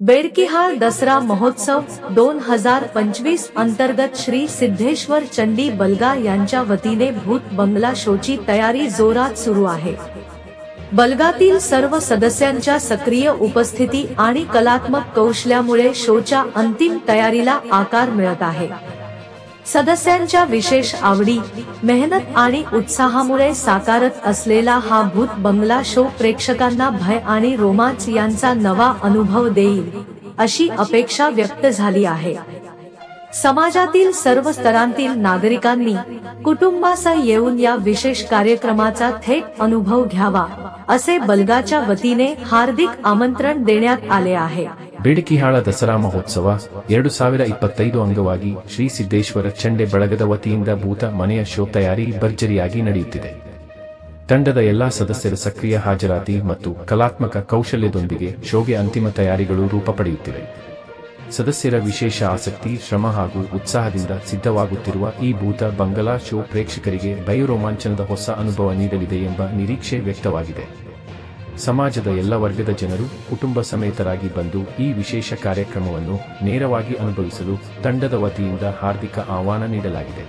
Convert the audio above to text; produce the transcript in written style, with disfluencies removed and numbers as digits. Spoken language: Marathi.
बेडकिहाळ दसरा महोत्सव 2025 अंतर्गत श्री सिद्धेश्वर चंडी बलगा यांच्या वतीने भूत बंगला शोची तयारी जोरात सुरू आहे। बलगातील सर्व सदस्यांच्या सक्रिय उपस्थिती आणि कलात्मक कौशल्यामुळे शोच्या अंतिम तयारीला आकार मिळत आहे। सदस्यांच्या विशेष आवडी, मेहनत आणि उत्साहामुळे साकारत असलेला हा भूत बंगला शो प्रेक्षकांना भय आणि रोमांच यांचा नवा अनुभव देईल अशी अपेक्षा व्यक्त झाली आहे। समाजातील सर्व स्तरांतील नागरिकांनी कुटुंबासह येऊन या विशेष कार्यक्रमाचा थेट अनुभव घ्यावा असे बलगाच्या वतीने हार्दिक आमंत्रण देण्यात आले आहे। बेडकिहाಳ दसರಾ ಮಹೋತ್ಸವ 2025 ಅಂಗವಾಗಿ ಶ್ರೀ ಸಿದ್ದೇಶ್ವರ ಚಂಡೆ ಬಳಗದ ವತಿಯಿಂದ ಭೂತ ಮನೆಯ ಶೋ ತಯಾರಿ ಭರ್ಜರಿಯಾಗಿ ನಡೆಯುತ್ತಿದೆ। ತಂಡದ ಎಲ್ಲಾ ಸದಸ್ಯರು ಸಕ್ರಿಯ ಹಾಜರಾತಿ ಮತ್ತು ಕಲಾತ್ಮಕ ಕೌಶಲ್ಯದೊಂದಿಗೆ ಶೋಗೆ ಅಂತಿಮ ತಯಾರಿಗಳು ರೂಪ ಪಡೆಯುತ್ತಿವೆ। ಸದಸ್ಯರ ವಿಶೇಷ ಆಸಕ್ತಿ, ಶ್ರಮ ಹಾಗೂ ಉತ್ಸಾಹದಿಂದ ಸಿದ್ಧವಾಗುತ್ತಿರುವ ಈ ಭೂತ ಬಂಗಲಾ ಶೋ ಪ್ರೇಕ್ಷಕರಿಗೆ ಭಯ ರೋಮಾಂಚನದ ಹೊಸ ಅನುಭವ ನೀಡಲಿದೆ ಎಂಬ ನಿರೀಕ್ಷೆ ವ್ಯಕ್ತವಾಗಿದೆ। ಸಮಾಜದ ಎಲ್ಲ ವರ್ಗದ ಜನರು ಕುಟುಂಬ ಸಮೇತರಾಗಿ ಬಂದು ಈ ವಿಶೇಷ ಕಾರ್ಯಕ್ರಮವನ್ನು ನೇರವಾಗಿ ಅನುಭವಿಸಲು ತಂಡದ ವತಿಯಿಂದ ಹಾರ್ದಿಕ ಆಹ್ವಾನ ನೀಡಲಾಗಿದೆ।